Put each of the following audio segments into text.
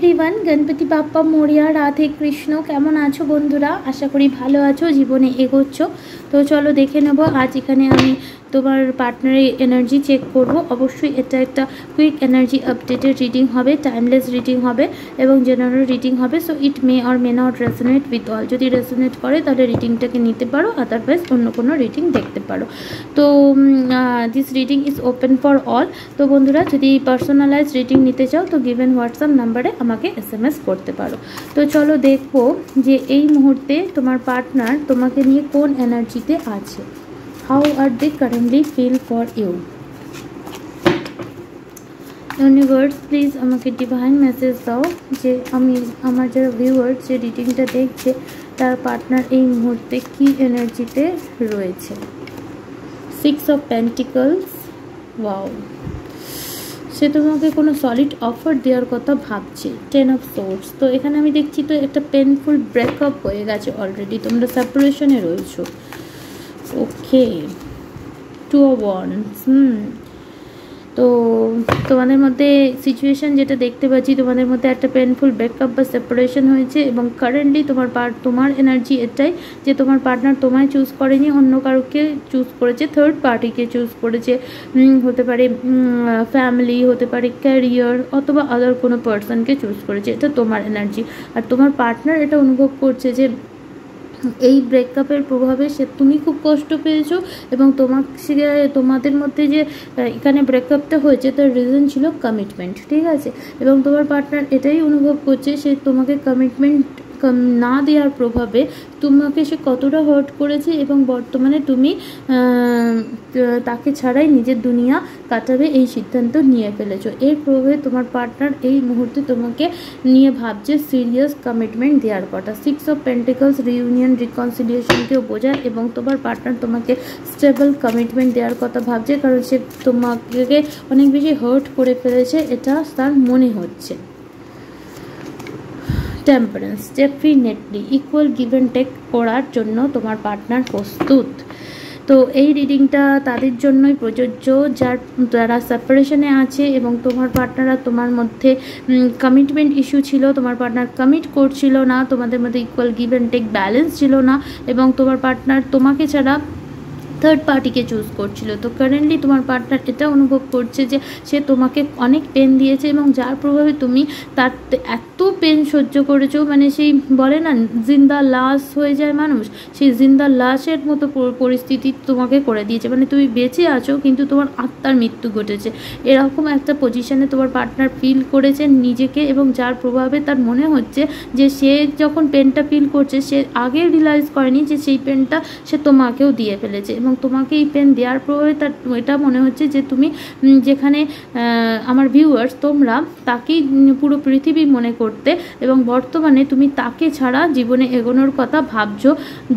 Everyone, Ganapati Bappa Moria, Radhe Krishna. কেমন আছো বন্ধুরা? আশা করি ভালো আছো, জীবনে এগোচ্ছ। তো চলো দেখে নেব আজ এখানে আমি তোমার পার্টনারের এনার্জি চেক করব। অবশ্যই এটা একটা কুইক এনার্জি আপডেটেড রিডিং হবে, টাইমলেস রিডিং হবে এবং জেনারেল রিডিং হবে। So it May or may not resonate with all. যদি রেজোনেট করে তাহলে রিডিংটাকে নিতে পারো, আদারওয়াইজ অন্য কোনো রিডিং দেখতে পারো। তো this reading is open for all. তো বন্ধুরা, যদি পার্সোনালাইজ রিডিং নিতে চাও তো গিভেন হোয়াটসঅ্যাপ নাম্বারে আমাকে SMS করতে পারো। তো চলো দেখবো যে এই মুহূর্তে তোমার পার্টনার তোমাকে নিয়ে কোন এনার্জিতে আছে। How are they currently feel for you? Universe, please আমাকে ডিভাইন মেসেজ দাও যে আমি আমার যারা ভিউয়ার্স যে রিডিংটা দেখছে তার পার্টনার এই মুহূর্তে কি এনার্জিতে রয়েছে। 6 of Pentacles, ওয়াও, সে তোমাকে কোনো সলিড অফার দেওয়ার কথা ভাবছে। 10 of Swords, তো এখানে আমি দেখছি তো একটা পেনফুল ব্রেকআপ হয়ে গেছে অলরেডি, তোমরা সেপারেশনে রয়েছো। ওকে, 2 of Wands, তো তোমাদের মধ্যে সিচুয়েশান যেটা দেখতে পাচ্ছি, তোমাদের মধ্যে একটা পেনফুল ব্রেকআপ বা সেপারেশন হয়েছে এবং কারেন্টলি তোমার এনার্জি এটাই যে তোমার পার্টনার তোমায় চুজ করেনি, অন্য কারোকে চুজ করেছে, থার্ড পার্টিকে চুজ করেছে। হতে পারে ফ্যামিলি, হতে পারে ক্যারিয়ার, অথবা আদার কোনো পার্সনকে চুজ করেছে। এটা তোমার এনার্জি। আর তোমার পার্টনার এটা অনুভব করছে যে এই ব্রেকআপের প্রভাবে তুমি খুব কষ্ট পেয়েছো এবং তোমাদের মধ্যে যে এখানে ব্রেকআপটা হয়েছে তার রিজন ছিল কমিটমেন্ট, ঠিক আছে। এবং তোমার পার্টনার এটাই অনুভব করছে সে তোমাকে কমিটমেন্ট না দেওয়ার প্রভাবে তোমাকে সে কতটা হার্ট করেছে এবং বর্তমানে তুমি তাকে ছাড়াই নিজের দুনিয়া কাটাবে এই সিদ্ধান্ত নিয়ে ফেলেছো। এর প্রভাবে তোমার পার্টনার এই মুহূর্তে তোমাকে নিয়ে ভাবছে সিরিয়াস কমিটমেন্ট দেওয়ার কথা। 6 of Pentacles রিউনিয়ন রিকনসিলিয়েশনকেও বোঝায় এবং তোমার পার্টনার তোমাকে স্টেবল কমিটমেন্ট দেওয়ার কথা ভাবছে, কারণ সে তোমাকে অনেক বেশি হার্ট করে ফেলেছে, এটা তার মনে হচ্ছে। Temperance, definitely equal give and take করার জন্য তোমার পার্টনার প্রস্তুত। তো এই রিডিংটা তাদের জন্যই প্রযোজ্য যারা সেপারেশনে আছে এবং তোমার পার্টনার আর তোমার মধ্যে কমিটমেন্ট ইস্যু ছিল, তোমার পার্টনার কমিট করছিল না, তোমাদের মধ্যে equal give and take balance ছিল না এবং তোমার পার্টনার তোমাকে ছাড়া থার্ড পার্টিকে চুজ করছিল। তো কারেন্টলি তোমার পার্টনার এটা অনুভব করছে যে সে তোমাকে অনেক পেন দিয়েছে এবং যার প্রভাবে তুমি তার এত পেন সহ্য করেছো, মানে সেই বলে না জিন্দা লাশ হয়ে যায় মানুষ, সেই জিন্দা লাশের মতো পরিস্থিতি তোমাকে করে দিয়েছে। মানে তুমি বেঁচে আছো কিন্তু তোমার আত্মার মৃত্যু ঘটেছে, এরকম একটা পজিশানে তোমার পার্টনার ফিল করেছে নিজেকে এবং যার প্রভাবে তার মনে হচ্ছে যে সে যখন পেনটা ফিল করছে সে আগে রিয়েলাইজ করেনি যে সেই পেনটা সে তোমাকেও দিয়ে ফেলেছে এবং তোমাকে এই পেন দেওয়ার প্রভাবে তার এটা মনে হচ্ছে যে তুমি যেখানে আমার ভিউয়ার্স তোমরা তাকেই পুরো পৃথিবী মনে করতে এবং বর্তমানে তুমি তাকে ছাড়া জীবনে এগোনোর কথা ভাবছো।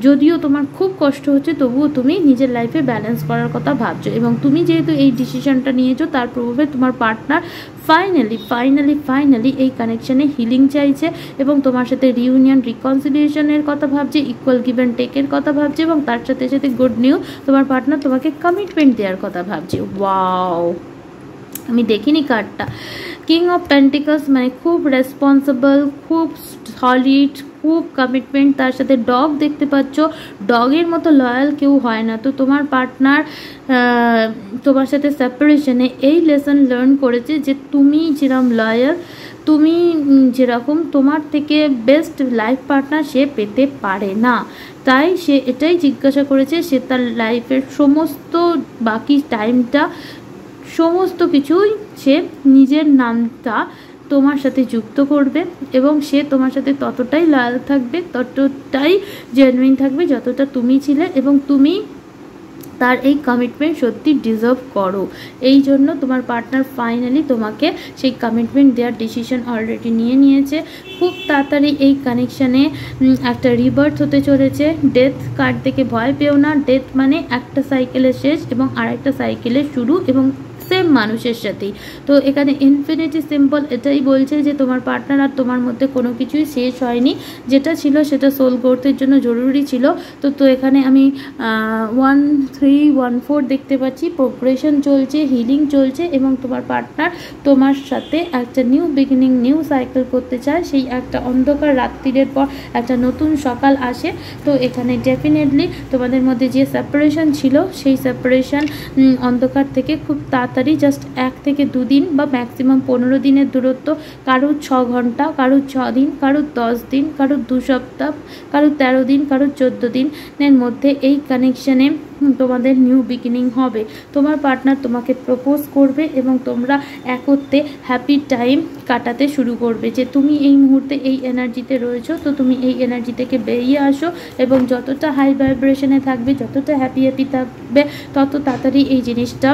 যদিও তোমার খুব কষ্ট হচ্ছে তবুও তুমি নিজের লাইফে ব্যালেন্স করার কথা ভাবছো এবং তুমি যেহেতু এই ডিসিশনটা নিয়েছো তার প্রভাবে তোমার পার্টনার ফাইনালি এই কানেকশানে হিলিং চাইছে এবং তোমার সাথে রিউনিয়ন রিকনসিলিয়েশনের কথা ভাবছে, ইকুয়াল গিভ অ্যান্ড টেকের কথা ভাবছে এবং তার সাথে সাথে গুড নিউজ তোমার পার্টনার তোমাকে কমিটমেন্ট দেওয়ার কথা ভাবছে। ওয়াও, আমি দেখিনি কার্ডটা। কিং অফ পেন্টিকলস মানে খুব রেসপন্সিবল, খুব সলিড, খুব কমিটমেন্ট, তার সাথে ডগ দেখতে পাচ্ছ, ডগের মতো লয়াল কেউ হয় না। তো তোমার পার্টনার তোমার সাথে সেপারেশনে এই লেসন লার্ন করেছে যে তুমি যেরকম লয়াল, তুমি যেরকম তোমার থেকে বেস্ট লাইফ পার্টনার সে পেতে পারে না। তাই সে এটাই জিজ্ঞাসা করেছে, সে তার লাইফের সমস্ত বাকি টাইমটা সমস্ত কিছুই সে নিজের নামটা তোমার সাথে যুক্ত করবে এবং সে তোমার সাথে ততটাই লয়াল থাকবে, ততটাই জেনুইন থাকবে যতটা তুমি ছিলে এবং তুমি তার এই কমিটমেন্ট সত্যি ডিজার্ভ করো। এই জন্য তোমার পার্টনার ফাইনালি তোমাকে সেই কমিটমেন্ট দেওয়ার ডিসিশন অলরেডি নিয়ে নিয়েছে। খুব তাড়াতাড়ি এই কানেকশানে একটা রিবার্থ হতে চলেছে। ডেথ কার্ড থেকে ভয় পেও না, ডেথ মানে একটা সাইকেলের শেষ এবং আরেকটা সাইকেলের শুরু এবং সেম মানুষের সাথেই। তো এখানে ইনফিনিটি সিম্বল এটাই বলছে যে তোমার পার্টনার আর তোমার মধ্যে কোনো কিছুই শেষ হয়নি, যেটা ছিল সেটা সোল গ্রোথের জন্য জরুরি ছিল। তো এখানে আমি 1 3 1 4 দেখতে পাচ্ছি, প্রোগ্রেশন চলছে, হিলিং চলছে এবং তোমার পার্টনার তোমার সাথে একটা নিউ বিগিনিং, নিউ সাইকেল করতে চায়। সেই একটা অন্ধকার রাত্রির পর একটা নতুন সকাল আসে। তো এখানে ডেফিনেটলি তোমাদের মধ্যে যে সেপারেশন ছিল সেই সেপারেশন অন্ধকার থেকে খুব তাড়াতাড়ি, জাস্ট 1 থেকে 2 দিন বা ম্যাক্সিমাম 15 দিনের দূরত্ব, কারোর 6 ঘন্টা, কারোর 6 দিন, কারোর 10 দিন, কারোর 2 সপ্তাহ, কারোর 13 দিন, কারোর 14 দিনের মধ্যে এই কানেকশানে তোমাদের নিউ বিগিনিং হবে। তোমার পার্টনার তোমাকে প্রপোজ করবে এবং তোমরা একত্রে হ্যাপি টাইম কাটাতে শুরু করবে। যে তুমি এই মুহূর্তে এই এনার্জিতে রয়েছো, তো তুমি এই এনার্জি থেকে বেরিয়ে আসো এবং যতটা হাই ভাইব্রেশনে থাকবে, যতটা হ্যাপি থাকবে, তত তাড়াতাড়ি এই জিনিসটা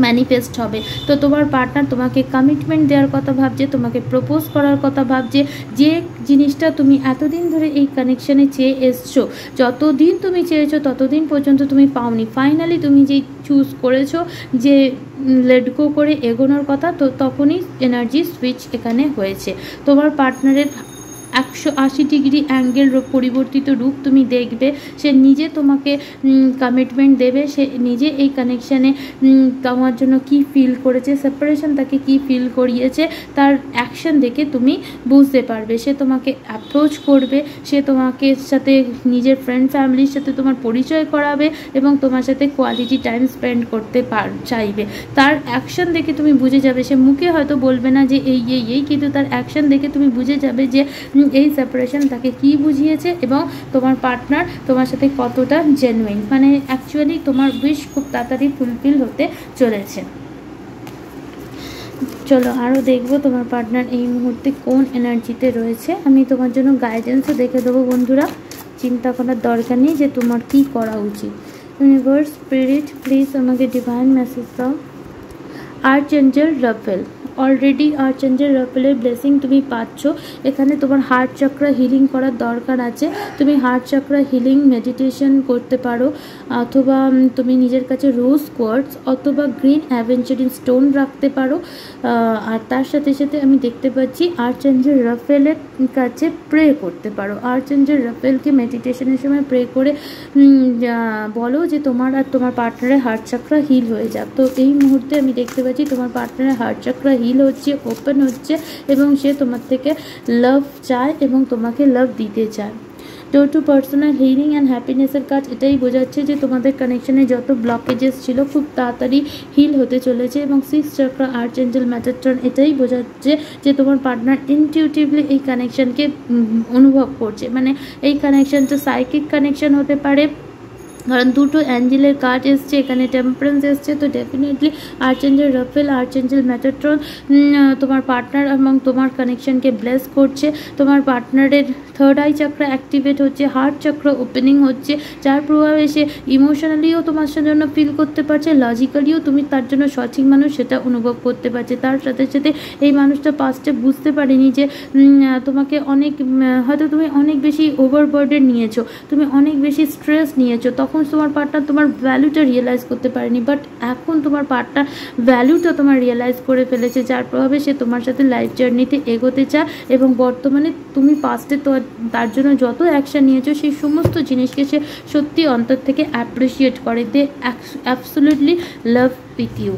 ম্যানিফেস্ট হবে। তো তোমার পার্টনার তোমাকে কমিটমেন্ট দেওয়ার কথা ভাবছে, তোমাকে প্রপোজ করার কথা ভাবছে। যে জিনিসটা তুমি এতদিন ধরে এই কানেকশানে চেয়ে এসছো, যতদিন তুমি চেয়েছো ততদিন পর্যন্ত তুমি পাওনি, ফাইনালি তুমি যেই চুজ করেছো যে লেট গো করে এগোনোর কথা, তো তখনই এনার্জি সুইচ এখানে হয়েছে। তোমার পার্টনারের 180 ডিগ্রি অ্যাঙ্গেল পরিবর্তিত রূপ তুমি দেখবে। সে নিজে তোমাকে কমিটমেন্ট দেবে, সে নিজে এই কানেকশানে তোমার জন্য কি ফিল করেছে, সেপারেশন তাকে কি ফিল করিয়েছে, তার অ্যাকশন দেখে তুমি বুঝতে পারবে। সে তোমাকে অ্যাপ্রোচ করবে, সে তোমাকে সাথে নিজের ফ্রেন্ড ফ্যামিলির সাথে তোমার পরিচয় করাবে এবং তোমার সাথে কোয়ালিটি টাইম স্পেন্ড করতে চাইবে। তার অ্যাকশন দেখে তুমি বুঝে যাবে, সে মুখে হয়তো বলবে না যে এই কিন্তু তার অ্যাকশন দেখে তুমি বুঝে যাবে যে এই সেপারেশন তাকে কি বুঝিয়েছে এবং তোমার পার্টনার তোমার সাথে কতটা জেনুইন, মানে অ্যাকচুয়ালি তোমার উইশ খুব তাড়াতাড়ি ফুলফিল হতে চলেছে। চলো আরও দেখবো তোমার পার্টনার এই মুহূর্তে কোন এনার্জিতে রয়েছে। আমি তোমার জন্য গাইডেন্সও দেখে দেবো বন্ধুরা, চিন্তা করার দরকার নেই যে তোমার কি করা উচিত। ইউনিভার্স, স্পিরিট, প্লিজ আমাকে ডিভাইন মেসেজ দাও। Archangel Rafael, already archangel রাফেলের blessing তুমি পাচ্ছ। এখানে তোমার হার্ট চক্র হিলিং করার দরকার আছে। তুমি হার্ট চক্র হিলিং মেডিটেশন করতে পারো, অথবা তুমি নিজের কাছে রোজ কোয়ার্টস অথবা গ্রিন অ্যাভেঞ্চারিন স্টোন রাখতে পারো। আর তার সাথে সাথে আমি দেখতে পাচ্ছি আর্চএঞ্জেল রাফেলের কাছে প্রে করতে পারো। আর্চএঞ্জেল রাফেলকে মেডিটেশনের সময় প্রে করে বলো যে তোমার আর তোমার পার্টনারের হার্ট চক্র হিল হয়ে যাক। তো এই মুহূর্তে আমি দেখতে পাচ্ছি তোমার পার্টনারের হার্ট চক্র হিল হচ্ছে, ওপেন হচ্ছে এবং সে তোমার থেকে লাভ চায় এবং তোমাকে লাভ দিতে চায়। Door to personal healing and হ্যাপিনেসের কাজ এটাই বোঝাচ্ছে যে তোমাদের কানেকশানে যত ব্লকেজেস ছিল খুব তাড়াতাড়ি হিল হতে চলেছে এবং 6 চক্র আর্চএঞ্জেল মেটাট্রন এটাই বোঝাচ্ছে যে তোমার পার্টনার ইনটিউটিভলি এই কানেকশানকে অনুভব করছে। মানে এই কানেকশানটা সাইকিক কানেকশান হতে পারে, কারণ দুটো অ্যাঞ্জেলের কার্ড এসছে, এখানে টেম্পারেন্স এসছে। তো definitely archangel Rafael, archangel Metatron তোমার পার্টনার এবং তোমার কানেকশানকে ব্লেস করছে। তোমার পার্টনারের 3rd আই চক্র অ্যাক্টিভেট হচ্ছে, হার্ট চক্র ওপেনিং হচ্ছে, যার প্রভাবে সে ইমোশনালিও তোমার জন্য ফিল করতে পারছে, লজিক্যালিও তুমি তার জন্য সঠিক মানুষ সেটা অনুভব করতে পারছে। তার সাথে সাথে এই মানুষটা পাস্টে বুঝতে পারেনি যে তোমাকে অনেক, হয়তো তুমি অনেক বেশি ওভারবার্ডেন নিয়েছো, তুমি অনেক বেশি স্ট্রেস নিয়েছো, তখন তোমার পার্টনার তোমার ভ্যালুটা রিয়েলাইজ করতে পারেনি। বাট এখন তোমার পার্টনার ভ্যালুটা তোমার রিয়েলাইজ করে ফেলেছে, যার প্রভাবে সে তোমার সাথে লাইফ জার্নিতে এগোতে চায় এবং বর্তমানে তুমি পাস্টে তার জন্য যত অ্যাকশান নিয়েছো সেই সমস্ত জিনিসকে সে সত্যি অন্তর থেকে অ্যাপ্রিসিয়েট করে। দে অ্যাবসলিউটলি লাভ উইথ ইউ।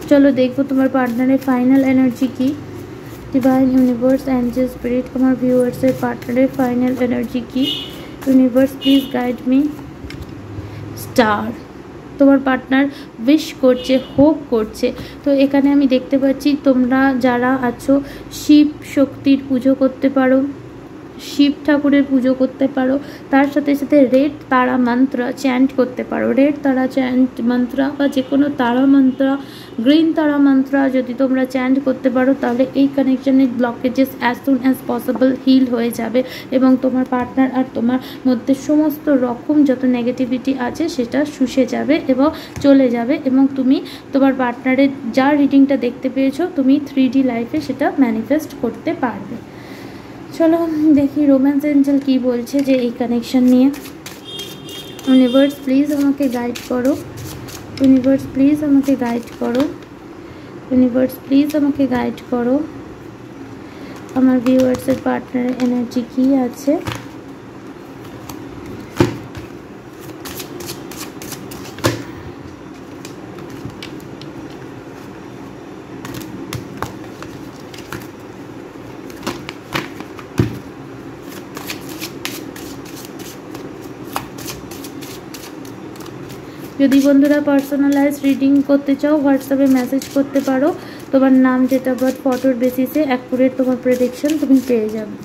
চলো দেখবো তোমার পার্টনারের ফাইনাল এনার্জি কি। ডিভাইন, ইউনিভার্স, এঞ্জেল, স্পিরিট, আমার ভিউয়ার্সের পার্টনারের ফাইনাল এনার্জি কি। Universe, please guide me. Star, তোমার পার্টনার উইশ করছে, হোপ করছে। তো এখানে আমি দেখতে পাচ্ছি তোমরা যারা আছো শিব শক্তির পুজো করতে পারো, শিব ঠাকুরের পুজো করতে পারো, তার সাথে সাথে রেড তারা মন্ত্র চ্যান্ট করতে পারো। রেড তারা চ্যান্ট মন্ত্র বা যে কোনো তারা মন্ত্র, গ্রিন তারা মন্ত্র যদি তোমরা চ্যান্ট করতে পারো তাহলে এই কানেকশনের blockages as soon as possible heal হয়ে যাবে এবং তোমার পার্টনার আর তোমার মধ্যে সমস্ত রকম যত নেগেটিভিটি আছে সেটা শুষে যাবে এবং চলে যাবে এবং তুমি তোমার পার্টনারের যা রিডিংটা দেখতে পেয়েছো তুমি 3D লাইফে সেটা ম্যানিফেস্ট করতে পারবে। চলো দেখি রোম্যান্স এঞ্জেল কি বলছে যে এই কানেকশন নিয়ে। ইউনিভার্স, প্লিজ আমাকে গাইড করো। ইউনিভার্স প্লিজ আমাকে গাইড করো, ইউনিভার্স প্লিজ আমাকে গাইড করো, আমার ভিউয়ার্সের পার্টনারের এনার্জি কী আছে। যদি বন্ধুরা পার্সোনালাইজ রিডিং করতে চাও হোয়াটসঅ্যাপে মেসেজ করতে পারো, তোমার নাম ডেট অফ বার্থ ফটোর বেসিসে অ্যাকুরেট তোমার প্রেডিকশন তুমি পেয়ে যাবে।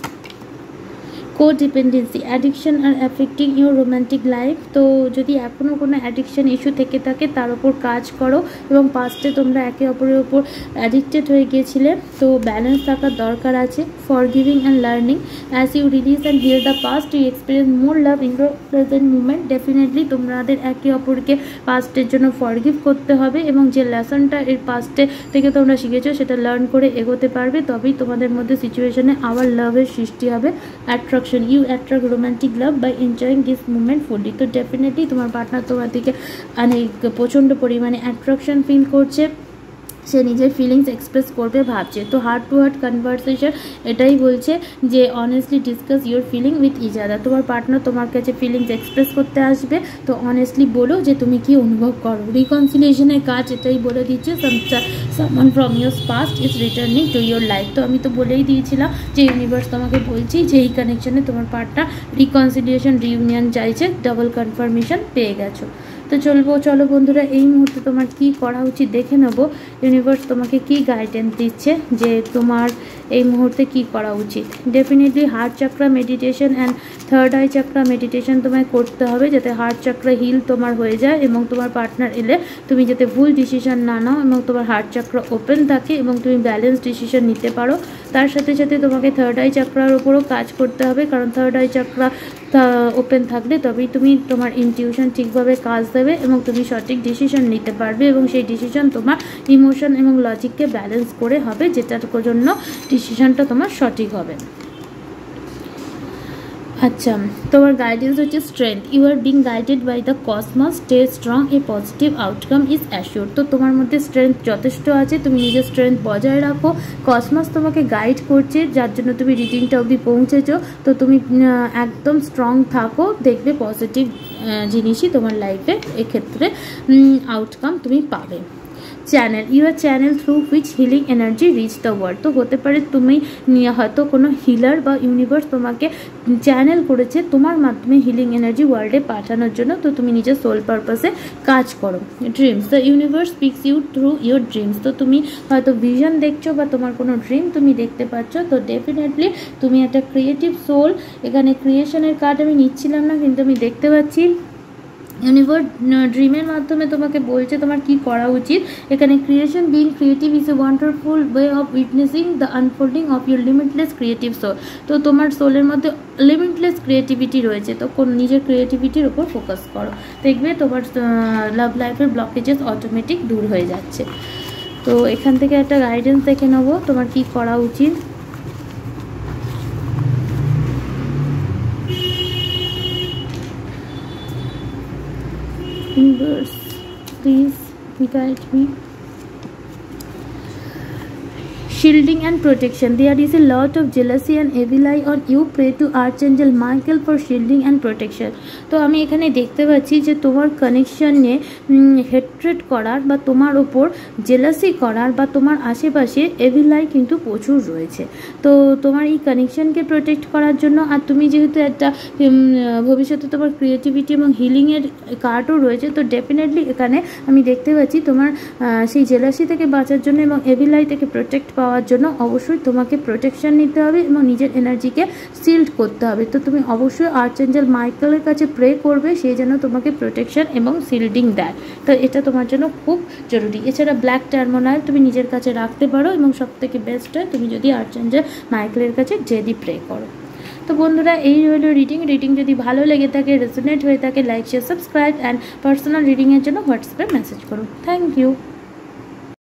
Codependency addiction are affecting your romantic life. তো যদি এখনও কোনো অ্যাডিকশন ইস্যু থেকে থাকে তার ওপর কাজ করো, এবং পাস্টে তোমরা একে অপরের ওপর অ্যাডিক্টেড হয়ে গিয়েছিলে, তো ব্যালেন্স থাকার দরকার আছে। Forgiving and learning as you release and heal the past you experience more love in the present moment. Definitely তোমাদের একে অপরকে পাস্টের জন্য ফরগিভ করতে হবে, এবং যে লেসনটা এর পাস্টে থেকে তোমরা শিখেছো সেটা লার্ন করে এগোতে পারবে, তবেই তোমাদের মধ্যে সিচুয়েশনে আবার লাভের সৃষ্টি হবে। You attract romantic love by enjoying this moment fully. তো ডেফিনেটলি তোমার পার্টনার তোমার দিকে অনেক প্রচণ্ড পরিমাণে অ্যাট্রাকশন ফিল করছে, সে নিজের ফিলিংস এক্সপ্রেস করবে ভাবছে। তো হার্ট টু হার্ট কনভারসেশন এটাই বলছে যে honestly discuss your feeling with each other. তোমার পার্টনার তোমার কাছে ফিলিংস এক্সপ্রেস করতে আসবে, তো অনেস্টলি বলো যে তুমি কি অনুভব করো। রিকনসিলিয়েশনের কাজ এটাই বলে দিচ্ছে, someone from your past is returning to your life. তো আমি তো বলেই দিয়েছিলাম যে ইউনিভার্স তোমাকে বলছি যে এই কানেকশনে তোমার পার্টনার রিকনসিলিয়েশন রিউনিয়ন চাইছে, ডাবল কনফার্মেশন পেয়ে গেছো। তো চলো বন্ধুরা, এই মুহূর্তে তোমার কি করা উচিত দেখে নেব ইউনিভার্স তোমাকে কি গাইডেন্স দিচ্ছে যে তোমার এই মুহূর্তে কি করা উচিত। Definitely heart চাকরা meditation and third eye চাকরা meditation তোমায় করতে হবে, যাতে হার্ট চাকরা হিল তোমার হয়ে যায়, এবং তোমার পার্টনার এলে তুমি যাতে ভুল ডিসিশন না নাও, এবং তোমার হার্ট চাকরা ওপেন থাকে এবং তুমি ব্যালেন্স ডিসিশন নিতে পারো। তার সাথে সাথে তোমাকে থার্ড আই চাকরার উপরও কাজ করতে হবে, কারণ থার্ড আই চাকরা ওপেন থাকলে তবেই তুমি তোমার ইনটিউশন ঠিকভাবে কাজ দেবে এবং তুমি সঠিক ডিসিশন নিতে পারবে, এবং সেই ডিসিশন তোমার ইমোশন এবং লজিককে ব্যালেন্স করে হবে, যেটার জন্য ডিসিশনটা তোমার সঠিক হবে। আচ্ছা, তোমার গাইডেন্স হচ্ছে strength. You are being guided by the cosmos, stay strong, a positive outcome is assure. তো তোমার মধ্যে স্ট্রেংথ যথেষ্ট আছে, তুমি নিজের স্ট্রেংথ বজায় রাখো। কসমস তোমাকে গাইড করছে, যার জন্য তুমি রিডিংটা অবধি পৌঁছেছো। তো তুমি একদম স্ট্রং থাকো, দেখবে পজিটিভ জিনিসই তোমার লাইফে এক্ষেত্রে আউটকাম তুমি পাবে। Channel, your channel through which healing energy reach the world. তো হতে পারে তুমি হয়তো কোনো হিলার বা ইউনিভার্স তোমাকে চ্যানেল করেছে তোমার মাধ্যমে হিলিং এনার্জি ওয়ার্ল্ডে পাঠানোর জন্য। তো তুমি নিজের সোল পারপাসে কাজ করো। Dreams, the universe speaks you through your dreams. তো তুমি হয়তো ভিশন দেখছো বা তোমার কোনো ড্রিম তুমি দেখতে পাচ্ছ। তো ডেফিনেটলি তুমি একটা ক্রিয়েটিভ সোল। এখানে ক্রিয়েশনের কার্ড আমি নিচ্ছিলাম না, কিন্তু আমি দেখতে পাচ্ছি ইউনিভার্স ড্রিমের মাধ্যমে তোমাকে বলছে তোমার কি করা উচিত। এখানে creation being creative is a wonderful way of witnessing the unfolding of your limitless creative soul. তো তোমার সোলের মধ্যে লিমিটলেস ক্রিয়েটিভিটি রয়েছে, তো নিজের ক্রিয়েটিভিটির ওপর ফোকাস করো, দেখবে তোমার লাভ লাইফের ব্লকেজেস অটোমেটিক দূর হয়ে যাচ্ছে। তো এখান থেকে একটা গাইডেন্স দেখে নেবো তোমার কি করা উচিত। Universe, please guide me. Shielding and protection. There is a lot of jealousy and evil eye on you. Pray to Archangel Michael for shielding and protection. তো আমি এখানে দেখতে পাচ্ছি যে তোমার কানেকশনে হেট্রেড করার বা তোমার ওপর জেলাসি করার বা তোমার আশেপাশে এভিল আই কিন্তু প্রচুর রয়েছে। তো তোমার এই কানেকশনকে প্রোটেক্ট করার জন্য, আর তুমি যেহেতু একটা ভবিষ্যতে তোমার ক্রিয়েটিভিটি এবং হিলিংয়ের কার্ডও রয়েছে, তো ডেফিনেটলি এখানে আমি দেখতে পাচ্ছি তোমার সেই জেলাসি থেকে বাঁচার জন্য এবং এভিল আই থেকে প্রোটেক্ট পাওয়ার জন্য অবশ্যই তোমাকে প্রোটেকশন নিতে হবে এবং নিজের এনার্জিকে সিল্ড করতে হবে। তো তুমি অবশ্যই আর্চেঞ্জেল মাইকেলের কাছে প্রে করবে, সেই যেন তোমাকে প্রোটেকশন এবং সিল্ডিং দেয়। তো এটা তোমার জন্য খুব জরুরি। এছাড়া ব্ল্যাক টার্মোনাইল তুমি নিজের কাছে রাখতে পারো, এবং সবথেকে বেস্ট হয় তুমি যদি আর্চেঞ্জেল মাইকেলের কাছে ডেইলি প্রে করো। তো বন্ধুরা, এই হলো রিডিং যদি ভালো লেগে থাকে, রেজোনেট হয়ে থাকে, like share subscribe, and personal রিডিংয়ের জন্য হোয়াটসঅ্যাপে মেসেজ করুন। Thank you.